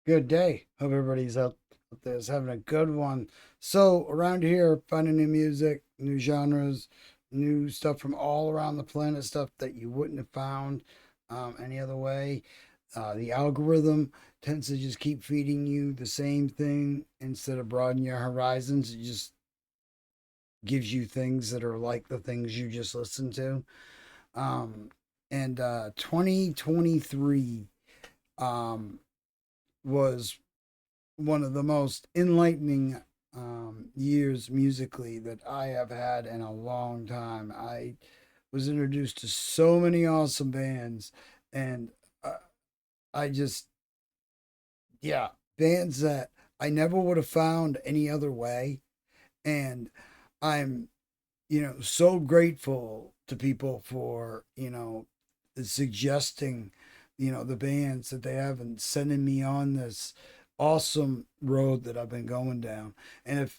Good day. Hope everybody's out there is having a good one. So around here, finding new music, new genres, new stuff from all around the planet, stuff that you wouldn't have found any other way. The algorithm tends to just keep feeding you the same thing instead of broadening your horizons. It just gives you things that are like the things you just listened to. Um, and 2023 um, was one of the most enlightening years musically that I have had in a long time. I was introduced to so many awesome bands, and uh, I just, yeah, bands that I never would have found any other way. And I'm, so grateful to people for, suggesting, the bands that they have and sending me on this awesome road that I've been going down. And if,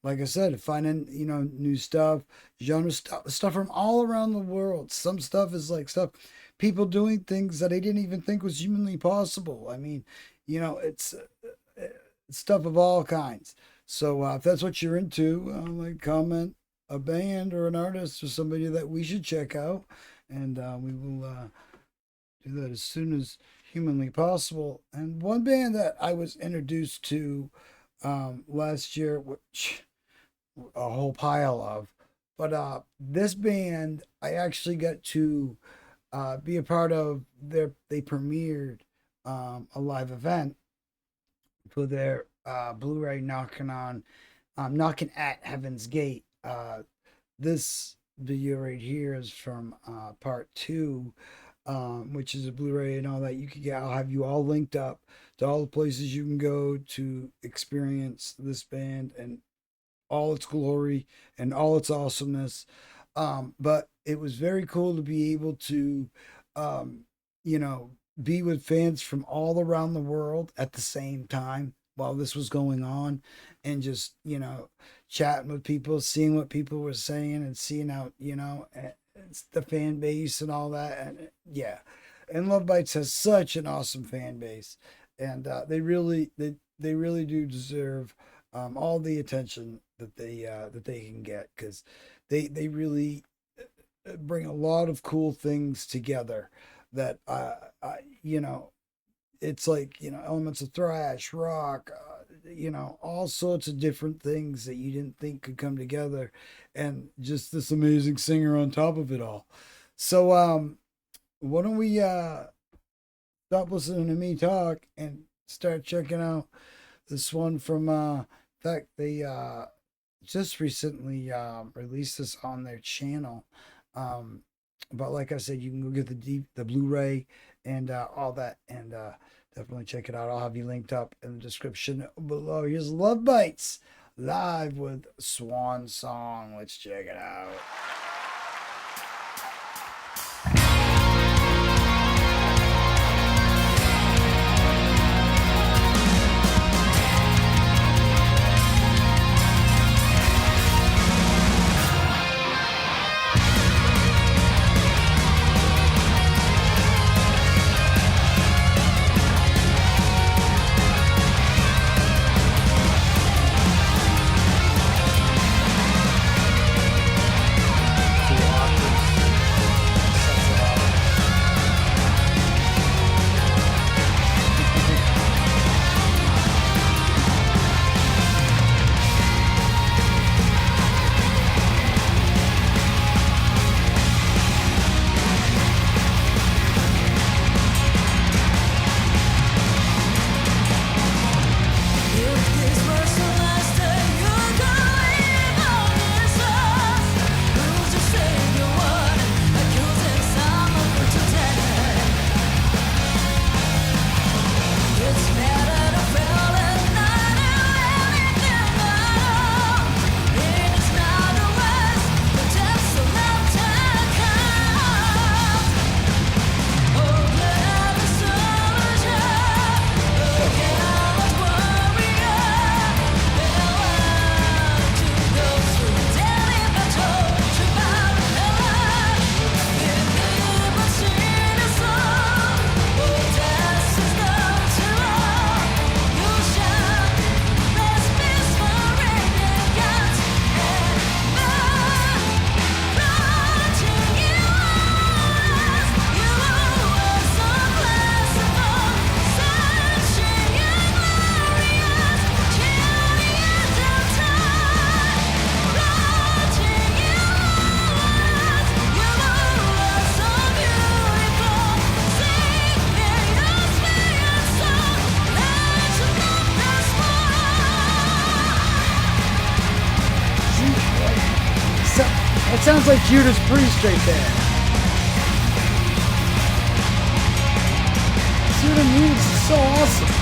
like I said, finding, new stuff, genre stuff from all around the world. Some stuff is like stuff, people doing things that I didn't even think was humanly possible. I mean, it's stuff of all kinds. So if that's what you're into, like comment a band or an artist or somebody that we should check out, and we will do that as soon as humanly possible. And one band that I was introduced to last year, which a whole pile of, but this band I actually got to be a part of. They premiered a live event for their Blu-ray knocking at Heaven's Gate. This video right here is from part two, which is a Blu-ray and all that you can get. I'll have you all linked up to all the places you can go to experience this band and all its glory and all its awesomeness. But it was very cool to be able to, um, you know, be with fans from all around the world at the same time while this was going on, and just, chatting with people, seeing what people were saying, and seeing how, it's the fan base and all that. And yeah, and Love Bites has such an awesome fan base, and they really do deserve all the attention that they can get, because they really bring a lot of cool things together that it's like, elements of thrash, rock, all sorts of different things that you didn't think could come together, and just this amazing singer on top of it all. So why don't we stop listening to me talk and start checking out this one from in fact, they just recently released this on their channel. But like I said, you can go get the Blu-ray and all that, and definitely check it out. I'll have you linked up in the description below. Here's Love Bites live with Swan Song. Let's check it out. sounds like Judas Priest right there. See what I mean? It's so awesome.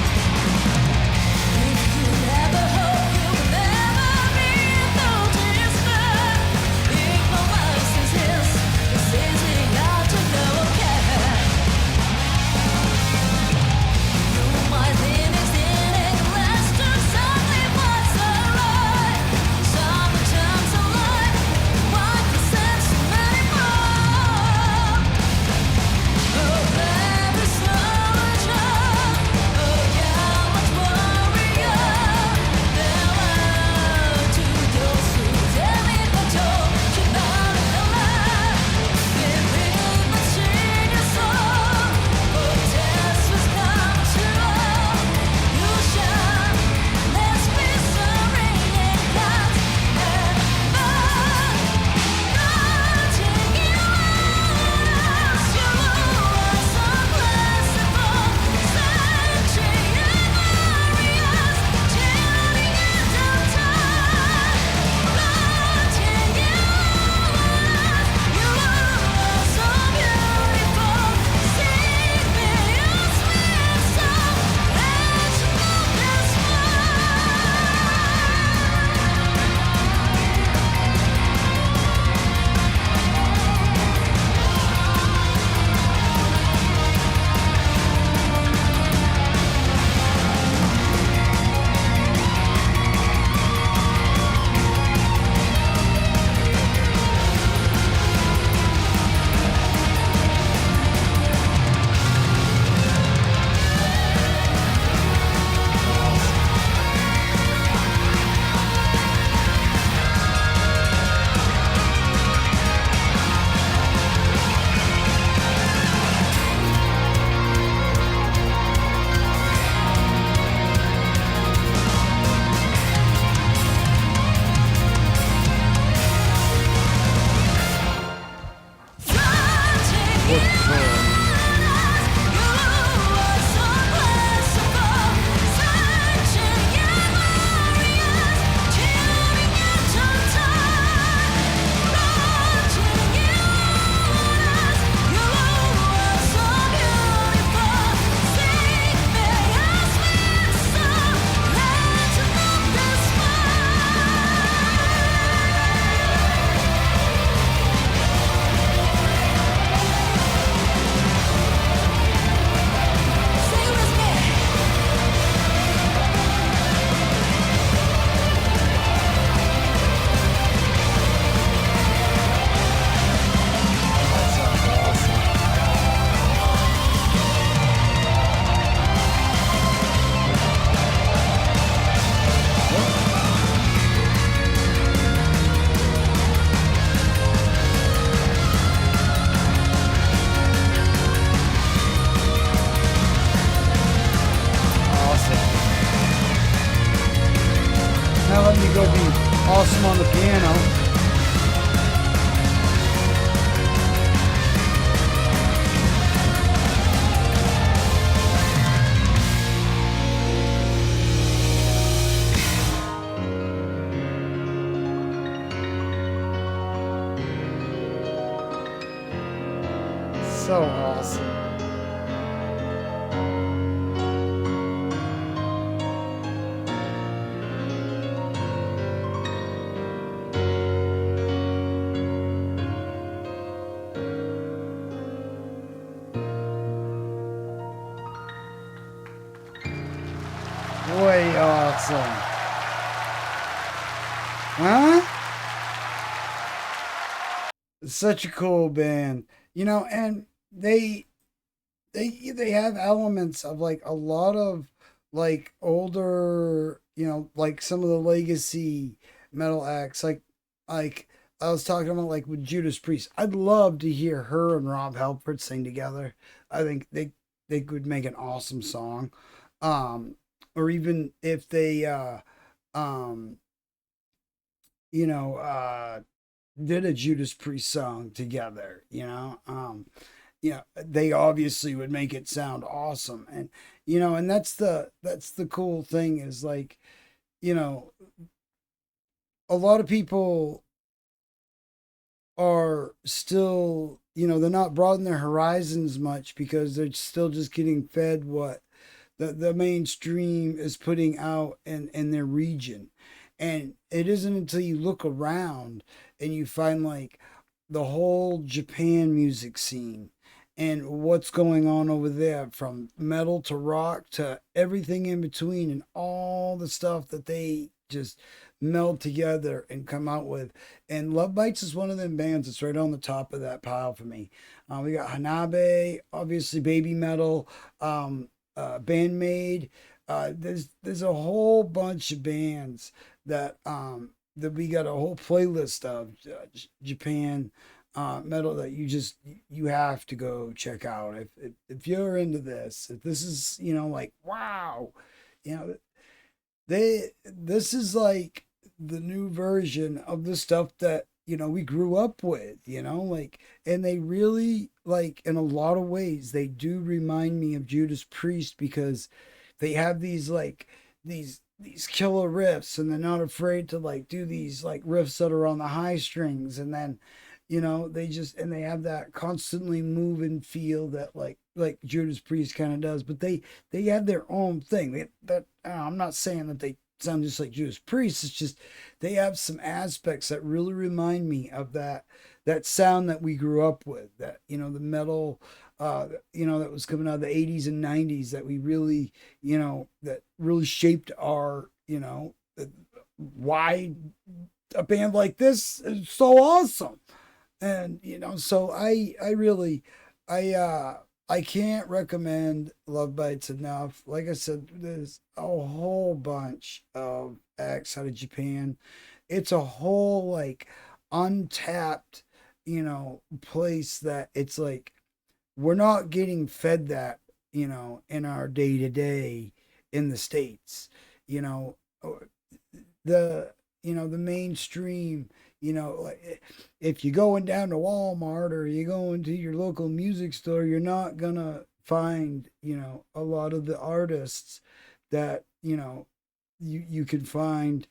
Now let me go be awesome on the piano. So awesome. Way awesome. Huh? Such a cool band. You know, and they have elements of like a lot of like older, you know, like some of the legacy metal acts like I was talking about like with Judas Priest. I'd love to hear her and Rob Halford sing together. I think they could make an awesome song. Um or even if they um you know did a Judas Priest song together, you know. Yeah, they obviously would make it sound awesome. And you know, and that's the cool thing is like, you know, a lot of people are still, they're not broadening their horizons much because they're still just getting fed what the mainstream is putting out in their region. And it isn't until you look around and you find like the whole Japan music scene and what's going on over there, from metal to rock to everything in between, and all the stuff that they just meld together and come out with. And Love Bites is one of them bands that's right on the top of that pile for me. We got Hanabe, obviously Baby Metal, Bandmade. There's a whole bunch of bands that we got a whole playlist of Japan metal that you have to go check out if you're into this. If this is like wow, you know this is like the new version of the stuff that we grew up with, like, and they really, like, in a lot of ways they do remind me of Judas Priest, because they have these like these killer riffs, and they're not afraid to like do these like riffs that are on the high strings, and then they have that constantly moving feel that like Judas Priest kind of does, but they have their own thing. I'm not saying that they sound just like Judas Priest. It's just they have some aspects that really remind me of that sound that we grew up with. That the metal, that was coming out of the 80s and 90s, that we really, that really shaped our, why a band like this is so awesome. And so I really, I can't recommend Love Bites enough. Like I said, there's a whole bunch of acts out of Japan. It's a whole like untapped, place that it's like we're not getting fed that, in our day to day in the States. You know, the the mainstream, like, if you're going down to Walmart or you going to your local music store, you're not gonna find a lot of the artists that you can find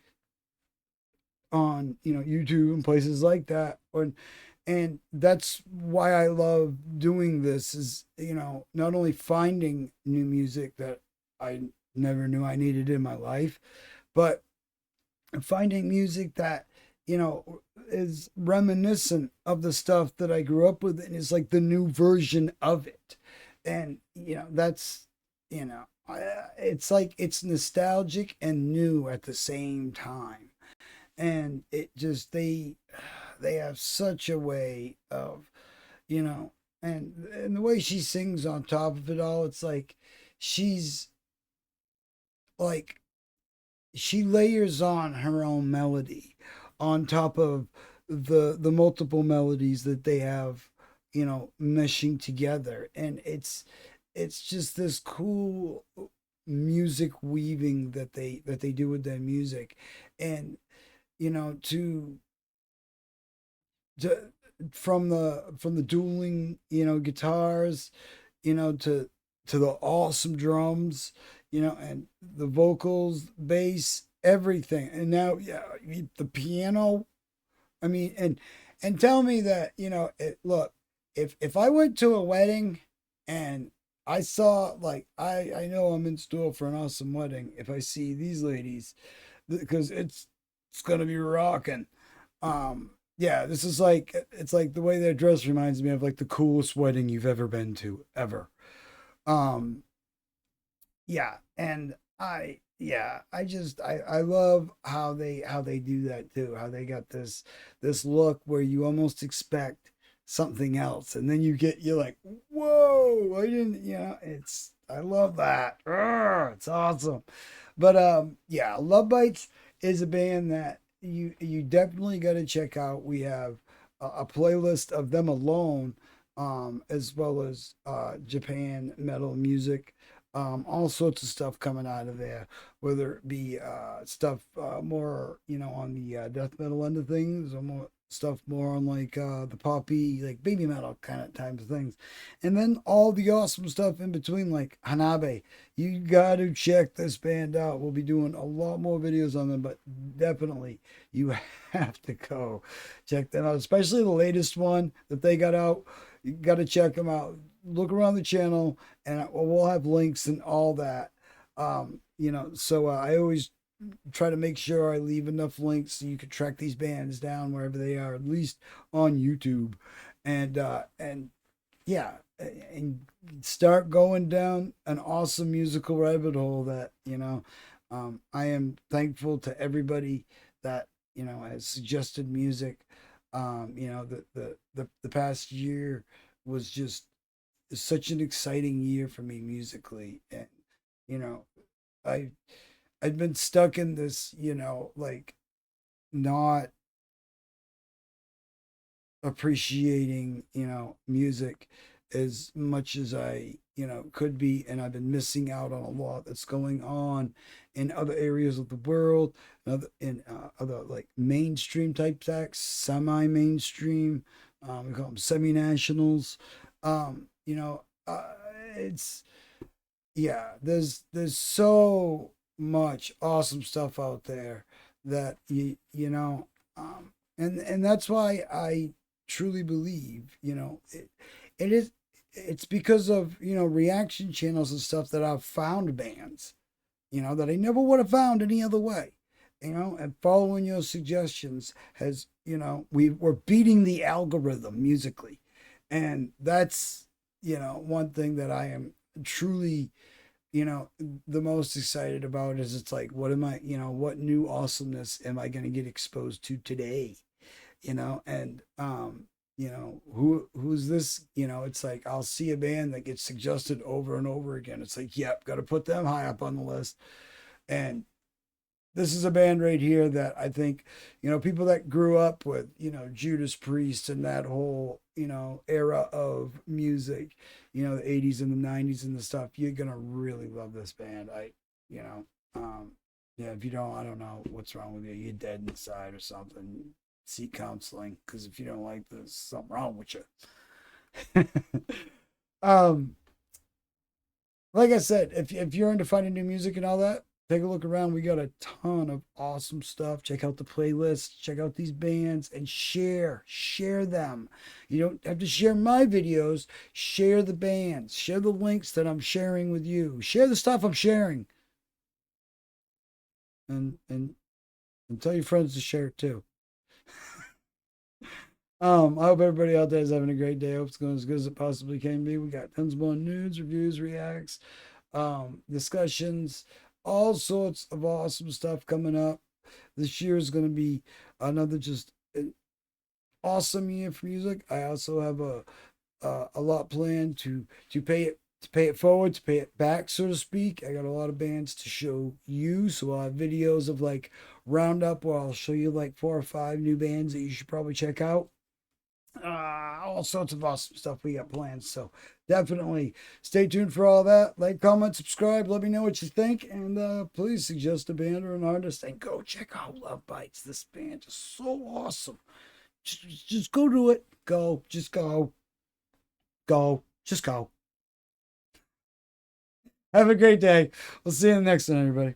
on YouTube and places like that. And that's why I love doing this, is not only finding new music that I never knew I needed in my life, but finding music that is reminiscent of the stuff that I grew up with, and is like the new version of it. And that's it's like it's nostalgic and new at the same time. And it just they have such a way of you know and the way she sings on top of it all, it's like she's like she layers on her own melody on top of the multiple melodies that they have, meshing together. And it's just this cool music weaving that they do with their music. And to to from the dueling guitars, to the awesome drums, and the vocals, bass, everything. And now, yeah, the piano. I mean, and tell me that look, if I went to a wedding and I saw, like, I know I'm in store for an awesome wedding if I see these ladies, because it's gonna be rocking. Yeah, this is like, it's like the way their dress reminds me of like the coolest wedding you've ever been to ever. Um, yeah, and I love how they do that too. How they got this look where you almost expect something else, and then you're like, whoa, I didn't, I love that. It's awesome. But yeah, Love Bites is a band that you definitely got to check out. We have a playlist of them alone, as well as Japan metal music. All sorts of stuff coming out of there, whether it be stuff more on the death metal end of things, or more stuff more on like the poppy, like baby metal kind of type of things. And then all the awesome stuff in between, like Hanabe. You got to check this band out. We'll be doing a lot more videos on them, but definitely you have to go check them out, especially the latest one that they got out. You got to check them out. Look around the channel, and we'll have links and all that. So I always try to make sure I leave enough links so you can track these bands down wherever they are, at least on YouTube, and yeah, and start going down an awesome musical rabbit hole that I am thankful to everybody that has suggested music. The past year was just such an exciting year for me musically, and you know I I'd been stuck in this, like not appreciating, music as much as I, could be. And I've been missing out on a lot that's going on in other areas of the world, other like mainstream type acts, semi mainstream, we call them semi nationals. Um, you know, it's, yeah, there's so much awesome stuff out there that and that's why I truly believe, it is it's because of, reaction channels and stuff that I've found bands, that I never would have found any other way. And following your suggestions has, we're beating the algorithm musically. And that's, one thing that I am truly, the most excited about is it's like, what am I, what new awesomeness am I going to get exposed to today? And who's this? It's like I'll see a band that gets suggested over and over again. It's like, yep, got to put them high up on the list. And this is a band right here that I think, people that grew up with, Judas Priest and that whole, era of music, the 80s and the 90s and the stuff, you're going to really love this band. You know, yeah, if you don't, I don't know what's wrong with you. You're dead inside or something. Seek counseling, because if you don't like this, something wrong with you. um, like I said, if you're into finding new music and all that, take a look around. We got a ton of awesome stuff. Check out the playlist, check out these bands, and share them. You don't have to share my videos. Share the bands. Share the links that I'm sharing with you. Share the stuff I'm sharing, and tell your friends to share it too. I hope everybody out there is having a great day. I hope it's going as good as it possibly can be. We got tons more news, reviews, reacts, discussions, all sorts of awesome stuff coming up. This year is going to be another just an awesome year for music. I also have a lot planned to pay it forward, to pay it back, so to speak. I got a lot of bands to show you, so I'll have videos of like roundup where I'll show you like 4 or 5 new bands that you should probably check out. All sorts of awesome stuff we got planned. So definitely stay tuned for all that. Like, comment, subscribe. Let me know what you think. And please suggest a band or an artist. And go check out Love Bites. This band is so awesome. Just go do it. Go. Just go. Go. Just go. Have a great day. We'll see you in the next one, everybody.